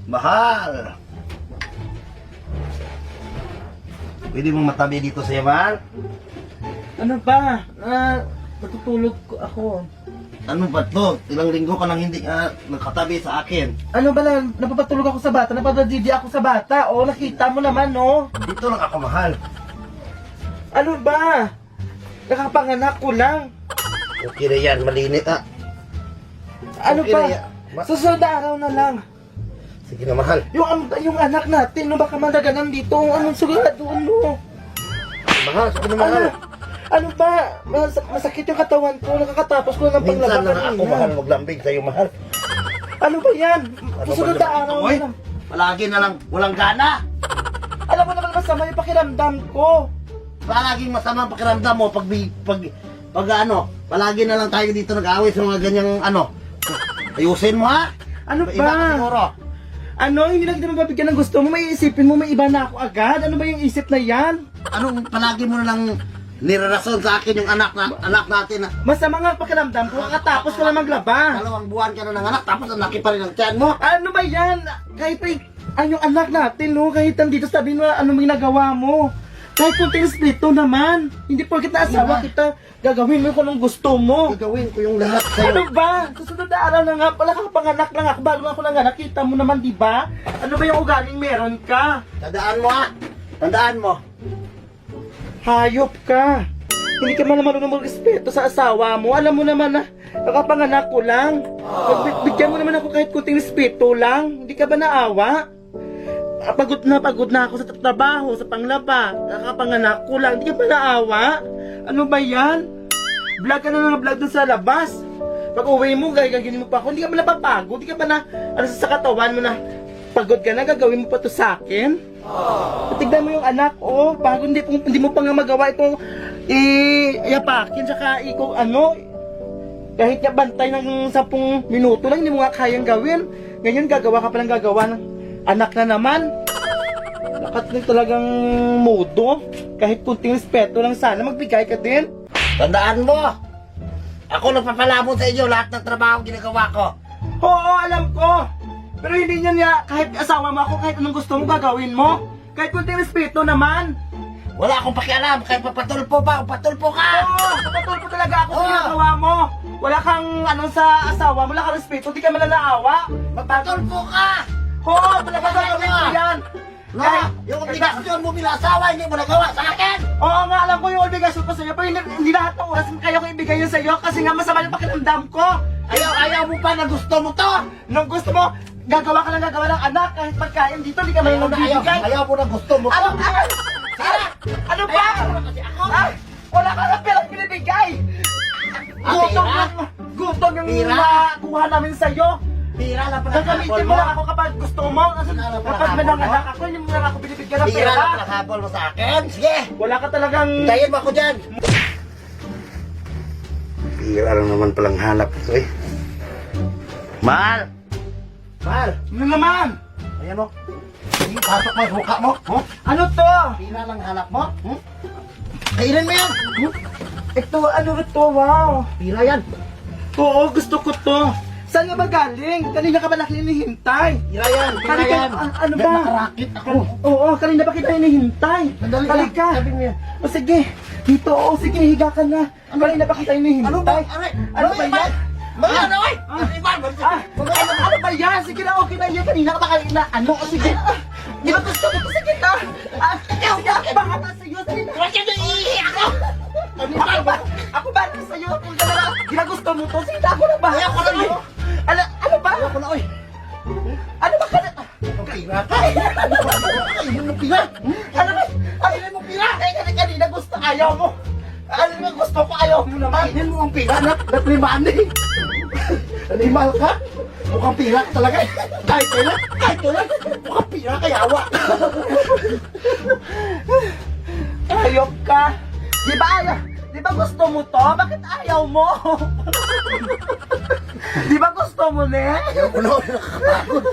Mahal! Pwede mong matabi dito sa Mahal? Ano ba? Natutulog ako. Ano ba to? Ilang linggo ka nang hindi nakatabi sa akin. Ano ba na, napapatulog ako sa bata? Napapadidi ako sa bata? O, nakita mo naman, no? Dito lang ako, Mahal. Ano ba? Nakapanganak ko lang. Okay na yan, malinit Ano Okay ba? na yan. Susunod na araw na lang. Sige na, Mahal. Yung anak natin, no? Baka mandaganan dito. Anong sigurado, no? Mahal, sige na, Mahal. Ano ba? Masakit yung katawan ko. Nakakatapos ko ng Minsan panglaba na ako, Mahal, maglambing sa'yo, Mahal. Ano ba yan? Ano Susunod ba na naman araw ito, na oy? lang. Palagi na lang, walang gana. Alam mo naman masama yung pakiramdam ko. Palaging masama ang pakiramdam mo pag ano, palagi na lang tayo dito nag-away sa mga ganyang ano. Ayusin mo, ha? Ano Iba ka ba? siguro. Ano? Hindi na kita mababigyan ng gusto mo. May isipin mo, may iba na ako agad. Ano ba yung isip na yan? Anong palagi mo na lang nirarason sa akin yung anak natin na Masama nga ang pakiramdam ko. Kakatapos ko lang maglaba. 2 buwan ka na ng anak tapos ang laki pa rin ng tiyan mo. Ano ba yan? Kahit yung anak natin, no? Kahit nandito sabihin mo, ano may nagawa mo? Kahit kung tinisplito naman. Hindi porket na asawa kita, gagawin mo kung anong gusto mo. Gagawin ko yung lahat sa'yo. Ano ba? Susunod na araw na nga, pala kapanganak lang ako. Bago ako nanganak, kita mo naman, di ba? Ano ba yung ugaling meron ka? Tandaan mo, ha? Tandaan mo. Hayop ka. Hindi ka man naman mag-respeto sa asawa mo. Alam mo naman na nakapanganak ko lang. Bigyan mo naman ako kahit kunting respeto lang. Hindi ka ba naawa? Pagod na ako sa trabaho, sa panglaba. Nakapanganak ko lang. Hindi ka ba naawa? Ano ba yan? Vlog ka na ng vlog dun sa labas. Pag uwi mo, gagawin mo pa ako. Hindi ka ba napapagod? Hindi ka ba na, ano sa katawan mo na, pagod ka na, gagawin mo pa to sa akin? Tignan mo yung anak, oh. Bago hindi mo pa nga magawa itong iapakin, saka ikaw, ano, kahit niya bantay ng 10 minuto lang, hindi mo nga kayang gawin. Ngayon, gagawa ka palang gagawa ng anak na naman. Lakat na talagang modo. Kahit kunting respeto lang sana, magbigay ka din. Tandaan mo. Ako nagpapalabot sa inyo lahat ng trabaho ginagawa ko. Oo, alam ko. Pero hindi niya kahit asawa mo ako, kahit anong gusto mo gagawin mo. Kahit kunting respeto naman. Wala akong pakialam, kahit papatulpo pa, patulpo ka! Oo, kapatol ko talaga ako sa Oo. ginagawa mo. Wala kang ano sa asawa mo, wala kang respeto, di ka malalaawa. Magpatulpo ka! Oo, talaga gagawin ko yan. No, yung obligasyon mo bilang asawa, hindi mo nagawa sa akin! Oo nga, alam ko yung obligasyon ko sa'yo, pero hindi lahat ng oras kaya ko ibigay yun sa'yo kasi nga masama yung pakiramdam ko. Ayaw mo pa na gusto mo to! Nung gusto mo, gagawa ka ng gagawa ng anak kahit pagkain dito, di ka Ayaw malang magbibigay. ayaw mo na gusto mo to! Ano ba? Ah, wala ka na pera binibigay. Gutom yung Pira? nakuha namin sa'yo. Pira lang pala Gagamitin mo lang ako kapag gusto mo. Kasi kapag mananganak ako, hindi mo lang ako binibigyan ng Pira pera. lang pala habol mo sa akin! Sige! Wala ka talagang... Hintayin mo ako dyan! Pira lang naman palang hanap ito eh. Mahal! Mahal! Ano naman? Ayan mo. Sige, pasok mo yung buka mo. Huh? Ano to? Pira lang hanap mo. Kainin mo yan. Ito, ano to? Wow. Pira yan. Oo, gusto ko to. Saan nga ba galing? Kanina ka ba hinihintay? Pira yan. Pira Halika, yan. ano ba? Nakarakit ako. Oo, kanina ba kita hinihintay? Sandali ka. Halika. Sabi mo yan. O sige, dito, o sige, higa ka na. Kanina ba kita hinihintay? Ano ba? Aray! Ano ba yan? Mga ano eh! Ano ba yan? Sige na, okay na yan. Kanina ka ba kanina? Ano? O sige. Di ba gusto ko? Sige na. Ikaw na, baka sa'yo. Sige na. Kasi naiihi ako! Ako ba na sa'yo? Kung gano'n, ginagusto mo to. Sige na, ako na ba? Ayoko na, oy. Ano ba? Ayoko na, oy! Ano ba ka na? Ang pira ka! Ayun ang pira! Ano ba? Ano mo pira? Kanina gusto, ayaw mo. Ano ba gusto ko, ayaw mo naman. Ayun mo ang pira na limani! Animal ka? Mukhang pira ka talaga eh! Kahit kailan! Mukhang pira kayawa! Ayok ka. Di ba ayaw? Di ba gusto mo to? Bakit ayaw mo? Di ba gusto mo, ne? Ayaw ko na, nakakapagod!